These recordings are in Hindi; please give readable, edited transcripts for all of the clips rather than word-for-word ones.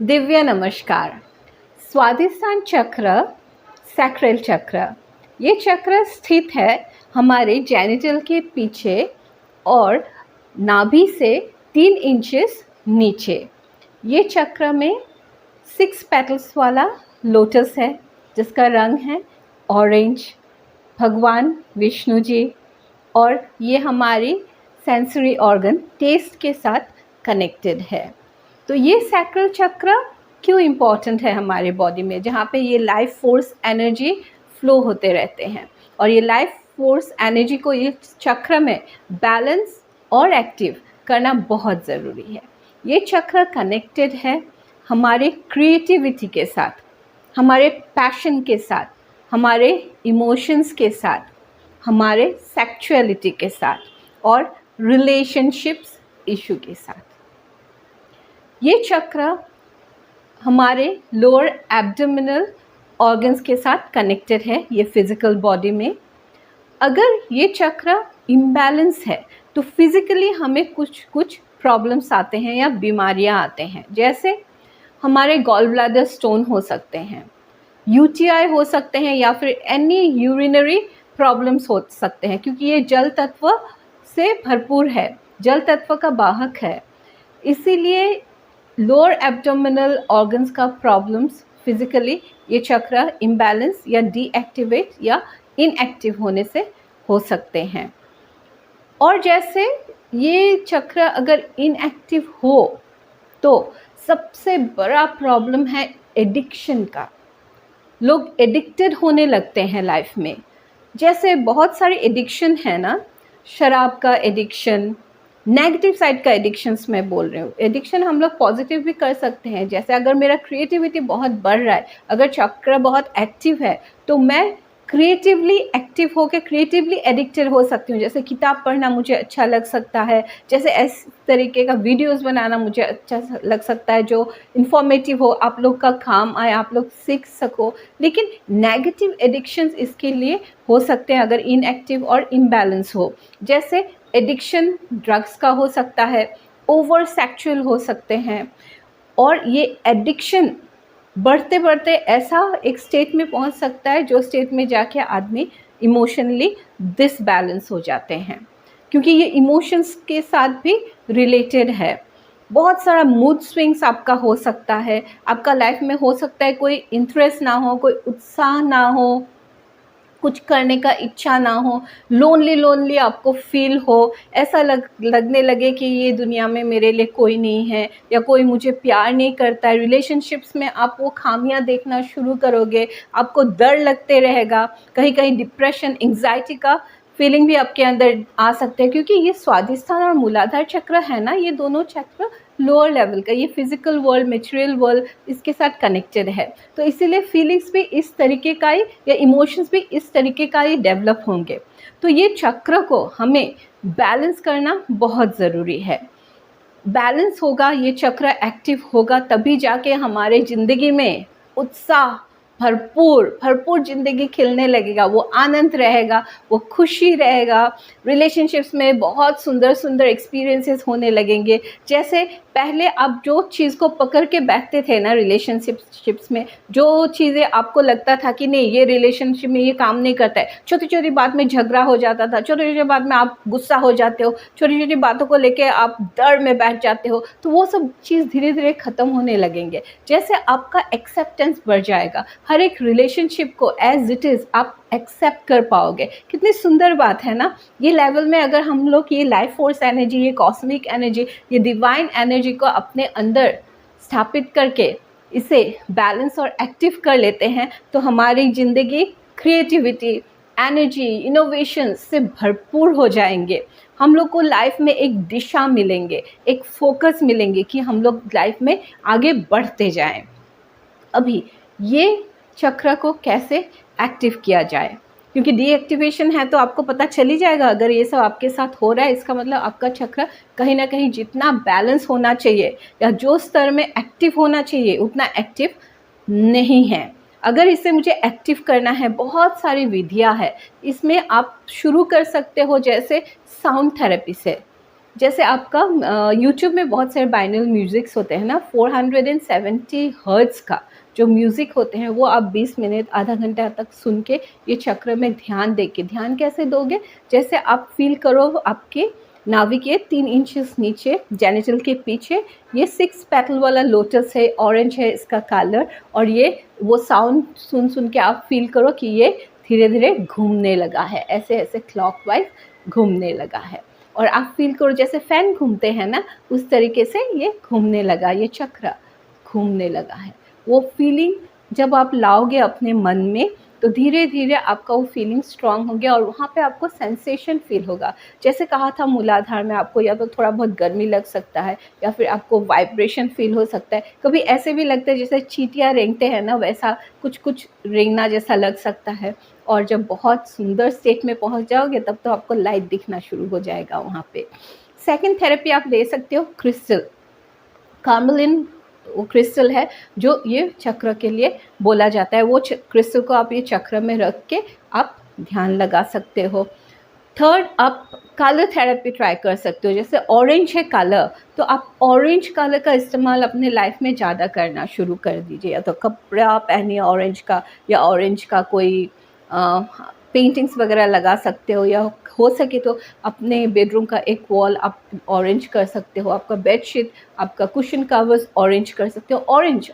दिव्य नमस्कार। स्वादिष्टान चक्र, सैक्रल चक्र, ये चक्र स्थित है हमारे जेनिटल के पीछे और नाभि से 3 इंचेस नीचे। ये चक्र में 6 पेटल्स वाला लोटस है जिसका रंग है ऑरेंज। भगवान विष्णु जी और ये हमारी सेंसरी ऑर्गन टेस्ट के साथ कनेक्टेड है। तो ये सैक्रल चक्र क्यों इम्पॉर्टेंट है हमारे बॉडी में, जहाँ पे ये लाइफ फोर्स एनर्जी फ्लो होते रहते हैं और ये लाइफ फोर्स एनर्जी को ये चक्र में बैलेंस और एक्टिव करना बहुत ज़रूरी है। ये चक्र कनेक्टेड है हमारे क्रिएटिविटी के साथ, हमारे पैशन के साथ, हमारे इमोशंस के साथ, हमारे सेक्सुअलिटी के साथ और रिलेशनशिप्स इशू के साथ। ये चक्र हमारे लोअर एब्डोमिनल ऑर्गन्स के साथ कनेक्टेड है। ये फिज़िकल बॉडी में अगर ये चक्र इम्बैलेंस है तो फिज़िकली हमें कुछ प्रॉब्लम्स आते हैं या बीमारियां आते हैं, जैसे हमारे गॉल ब्लैडर स्टोन हो सकते हैं, यूटीआई हो सकते हैं या फिर एनी यूरिनरी प्रॉब्लम्स हो सकते हैं, क्योंकि ये जल तत्व से भरपूर है, जल तत्व का वाहक है। इसीलिए लोअर एब्डोमिनल ऑर्गन्स का प्रॉब्लम्स फिजिकली ये चक्र इम्बैलेंस या डीएक्टिवेट या इनएक्टिव होने से हो सकते हैं। और जैसे ये चक्र अगर इनएक्टिव हो तो सबसे बड़ा प्रॉब्लम है एडिक्शन का। लोग एडिक्टेड होने लगते हैं लाइफ में। जैसे बहुत सारे एडिक्शन है ना, शराब का एडिक्शन, नेगेटिव साइड का एडिक्शंस मैं बोल रही हूँ। एडिक्शन हम लोग पॉजिटिव भी कर सकते हैं, जैसे अगर मेरा क्रिएटिविटी बहुत बढ़ रहा है, अगर चक्र बहुत एक्टिव है तो मैं क्रिएटिवली एक्टिव होकर क्रिएटिवली एडिक्टेड हो सकती हूँ। जैसे किताब पढ़ना मुझे अच्छा लग सकता है, जैसे इस तरीके का वीडियोस बनाना मुझे अच्छा लग सकता है जो इन्फॉर्मेटिव हो, आप लोग का काम आए, आप लोग सीख सको। लेकिन नेगेटिव एडिक्शंस इसके लिए हो सकते हैं अगर इनएक्टिव और इम्बैलेंस हो। जैसे एडिक्शन ड्रग्स का हो सकता है, ओवर सेक्सुअल हो सकते हैं, और ये एडिक्शन बढ़ते बढ़ते ऐसा एक स्टेट में पहुंच सकता है जो स्टेट में जाके आदमी इमोशनली डिसबैलेंस हो जाते हैं, क्योंकि ये इमोशंस के साथ भी रिलेटेड है। बहुत सारा मूड स्विंग्स आपका हो सकता है, आपका लाइफ में हो सकता है कोई इंटरेस्ट ना हो, कोई उत्साह ना हो, कुछ करने का इच्छा ना हो, लोनली आपको फील हो, ऐसा लगने लगे कि ये दुनिया में मेरे लिए कोई नहीं है या कोई मुझे प्यार नहीं करता है। रिलेशनशिप्स में आप वो खामियां देखना शुरू करोगे, आपको डर लगते रहेगा, कहीं कहीं डिप्रेशन, एंग्जाइटी का फीलिंग भी आपके अंदर आ सकते हैं, क्योंकि ये स्वादिष्टान और मूलाधार चक्र है ना, ये दोनों चक्र लोअर लेवल का, ये फिजिकल वर्ल्ड, मटेरियल वर्ल्ड इसके साथ कनेक्टेड है। तो इसीलिए फीलिंग्स भी इस तरीके का ही या इमोशंस भी इस तरीके का ही डेवलप होंगे। तो ये चक्र को हमें बैलेंस करना बहुत ज़रूरी है। बैलेंस होगा, ये चक्र एक्टिव होगा, तभी जाके हमारे ज़िंदगी में उत्साह भरपूर ज़िंदगी खिलने लगेगा, वो आनंद रहेगा, वो खुशी रहेगा। रिलेशनशिप्स में बहुत सुंदर एक्सपीरियंसेस होने लगेंगे। जैसे पहले आप जो चीज़ को पकड़ के बैठते थे ना रिलेशनशिप्स में, जो चीज़ें आपको लगता था कि नहीं ये रिलेशनशिप में ये काम नहीं करता है, छोटी छोटी बात में झगड़ा हो जाता था, छोटी छोटी बात में आप गुस्सा हो जाते हो, छोटी छोटी बातों को लेके आप डर में बैठ जाते हो, तो वो सब चीज़ धीरे धीरे ख़त्म होने लगेंगे। जैसे आपका एक्सेप्टेंस बढ़ जाएगा, हर एक रिलेशनशिप को एज इट इज़ आप एक्सेप्ट कर पाओगे। कितनी सुंदर बात है ना। ये लेवल में अगर हम लोग ये लाइफ फोर्स एनर्जी, ये कॉस्मिक एनर्जी, ये डिवाइन एनर्जी को अपने अंदर स्थापित करके इसे बैलेंस और एक्टिव कर लेते हैं तो हमारी ज़िंदगी क्रिएटिविटी, एनर्जी, इनोवेशन से भरपूर हो जाएंगे। हम लोग को लाइफ में एक दिशा मिलेंगे, एक फोकस मिलेंगे कि हम लोग लाइफ में आगे बढ़ते जाएं। अभी ये चक्र को कैसे एक्टिव किया जाए, क्योंकि डीएक्टिवेशन है तो आपको पता चल ही जाएगा। अगर ये सब आपके साथ हो रहा है, इसका मतलब आपका चक्र कहीं ना कहीं जितना बैलेंस होना चाहिए या जो स्तर में एक्टिव होना चाहिए उतना एक्टिव नहीं है। अगर इसे मुझे एक्टिव करना है, बहुत सारी विधियां है, इसमें आप शुरू कर सकते हो जैसे साउंड थेरेपी से। जैसे आपका यूट्यूब में बहुत सारे बाइनल म्यूज़िक्स होते हैं ना, 470 हर्ट्ज़ का जो म्यूज़िक होते हैं वो आप 20 मिनट आधा घंटा तक सुन के ये चक्र में ध्यान दे के, ध्यान कैसे दोगे, जैसे आप फील करो आपके नाभि के 3 इंचेस नीचे जेनिटल के पीछे ये 6 पेटल वाला लोटस है, ऑरेंज है इसका कलर, और ये वो साउंड सुन सुन के आप फील करो कि ये धीरे धीरे घूमने लगा है, ऐसे ऐसे क्लॉकवाइज घूमने लगा है। और आप फील करो जैसे फ़ैन घूमते हैं ना, उस तरीके से ये घूमने लगा, ये चक्र घूमने लगा है। वो फीलिंग जब आप लाओगे अपने मन में तो धीरे धीरे आपका वो फीलिंग स्ट्रांग हो गया और वहाँ पे आपको सेंसेशन फील होगा। जैसे कहा था मूलाधार में आपको या तो थोड़ा बहुत गर्मी लग सकता है या फिर आपको वाइब्रेशन फील हो सकता है। कभी ऐसे भी लगता है जैसे चींटियाँ रेंगते हैं ना, वैसा कुछ कुछ रेंगना जैसा लग सकता है। और जब बहुत सुंदर स्टेट में पहुँच जाओगे तब तो आपको लाइट दिखना शुरू हो जाएगा वहाँ पे। सेकंड थेरेपी आप ले सकते हो क्रिस्टल, कार्मेलिन वो क्रिस्टल है जो ये चक्र के लिए बोला जाता है। वो क्रिस्टल को आप ये चक्र में रख के आप ध्यान लगा सकते हो। थर्ड, आप कलर थेरेपी ट्राई कर सकते हो। जैसे ऑरेंज है कलर, तो आप ऑरेंज कलर का इस्तेमाल अपने लाइफ में ज़्यादा करना शुरू कर दीजिए। या तो कपड़ा पहनिए ऑरेंज का, या ऑरेंज का कोई पेंटिंग्स वगैरह लगा सकते हो, या हो सके तो अपने बेडरूम का एक वॉल आप ऑरेंज कर सकते हो, आपका बेडशीट, आपका कुशन कवर्स ऑरेंज कर सकते हो।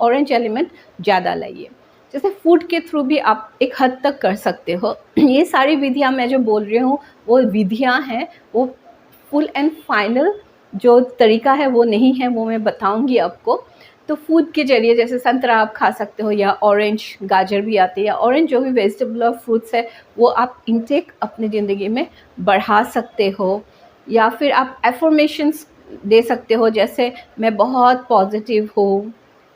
ऑरेंज एलिमेंट ज़्यादा लाइए। जैसे फूड के थ्रू भी आप एक हद तक कर सकते हो। ये सारी विधियाँ मैं जो बोल रही हूँ वो विधियाँ हैं, वो फुल एंड फाइनल जो तरीका है वो नहीं है, वो मैं बताऊँगी आपको। तो फूड के ज़रिए जैसे संतरा आप खा सकते हो, या ऑरेंज, गाजर भी आते हैं, या ऑरेंज जो भी वेजिटेबल और फ्रूट्स है वो आप इंटेक अपनी ज़िंदगी में बढ़ा सकते हो। या फिर आप अफर्मेशंस दे सकते हो, जैसे मैं बहुत पॉजिटिव हूँ,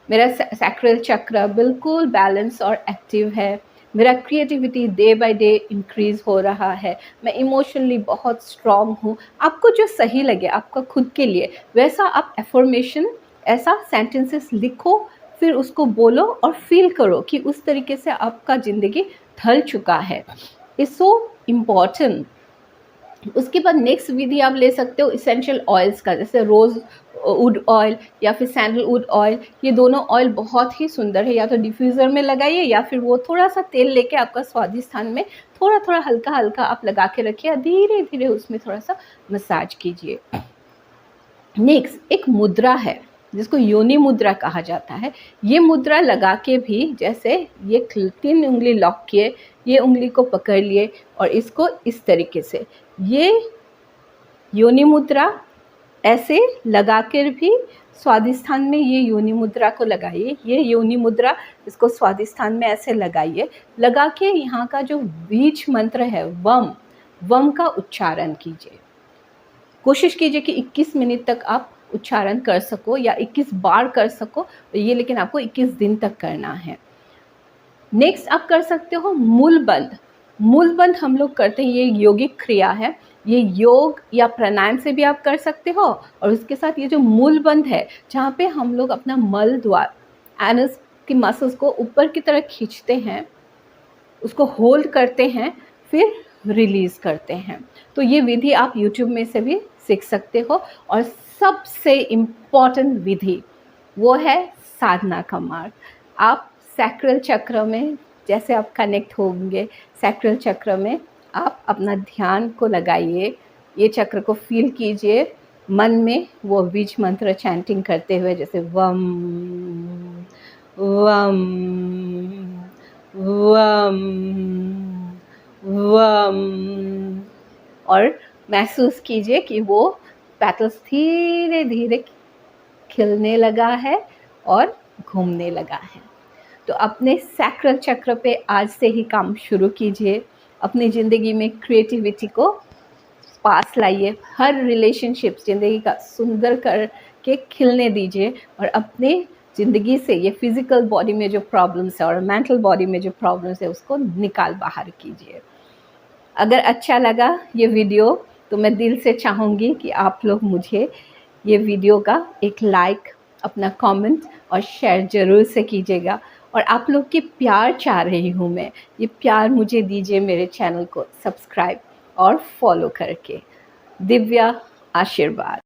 मेरा सैक्रल चक्र बिल्कुल बैलेंस और एक्टिव है, मेरा creativity day by day increase हो रहा है, मैं इमोशनली बहुत स्ट्रॉन्ग हूँ। आपको जो सही लगे आपका खुद के लिए वैसा आप अफर्मेशन, ऐसा सेंटेंसेस लिखो, फिर उसको बोलो और फील करो कि उस तरीके से आपका ज़िंदगी ढल चुका है। It's so important. उसके बाद नेक्स्ट विधि आप ले सकते हो इसेंशियल ऑयल्स का, जैसे रोज़ वुड ऑयल या फिर सैंडलवुड ऑयल। ये दोनों ऑयल बहुत ही सुंदर है, या तो डिफ्यूज़र में लगाइए या फिर वो थोड़ा सा तेल लेके आपका स्वादिष्ठान में थोड़ा थोड़ा हल्का हल्का आप लगा के रखिए, धीरे धीरे उसमें थोड़ा सा मसाज कीजिए। नेक्स्ट एक मुद्रा है जिसको योनि मुद्रा कहा जाता है। ये मुद्रा लगा के भी, जैसे ये 3 उंगली लॉक किए, ये उंगली को पकड़ लिए और इसको इस तरीके से, ये योनि मुद्रा ऐसे लगा कर भी स्वादिष्ठान में ये योनि मुद्रा को लगाइए। ये योनि मुद्रा इसको स्वादिष्ठान में ऐसे लगाइए, लगा के यहाँ का जो बीज मंत्र है वम का उच्चारण कीजिए। कोशिश कीजिए कि 21 मिनट तक आप उच्चारण कर सको या 21 बार कर सको, ये लेकिन आपको 21 दिन तक करना है। नेक्स्ट आप कर सकते हो मूलबंध। मूलबंध हम लोग करते हैं, ये यौगिक क्रिया है, ये योग या प्राणायाम से भी आप कर सकते हो। और उसके साथ ये जो मूलबंध है, जहाँ पे हम लोग अपना मल द्वार, एनस की मसल्स को ऊपर की तरफ खींचते हैं, उसको होल्ड करते हैं, फिर रिलीज़ करते हैं। तो ये विधि आप यूट्यूब में से भी सीख सकते हो। और सबसे इम्पॉर्टेंट विधि वो है साधना का मार्ग। आप सैक्रल चक्र में जैसे आप कनेक्ट होंगे, सैक्रल चक्र में आप अपना ध्यान को लगाइए, ये चक्र को फील कीजिए, मन में वो बीज मंत्र चैंटिंग करते हुए, जैसे वम वम वम वम, और महसूस कीजिए कि वो पेटल्स धीरे धीरे खिलने लगा है और घूमने लगा है। तो अपने सैक्रल चक्र पे आज से ही काम शुरू कीजिए। अपनी ज़िंदगी में क्रिएटिविटी को पास लाइए, हर रिलेशनशिप ज़िंदगी का सुंदर करके खिलने दीजिए, और अपने ज़िंदगी से ये फिज़िकल बॉडी में जो प्रॉब्लम्स है और मेंटल बॉडी में जो प्रॉब्लम्स है उसको निकाल बाहर कीजिए। अगर अच्छा लगा ये वीडियो तो मैं दिल से चाहूँगी कि आप लोग मुझे ये वीडियो का एक लाइक, अपना कमेंट और शेयर ज़रूर से कीजिएगा। और आप लोग की प्यार चाह रही हूँ मैं, ये प्यार मुझे दीजिए मेरे चैनल को सब्सक्राइब और फॉलो करके। दिव्या आशीर्वाद।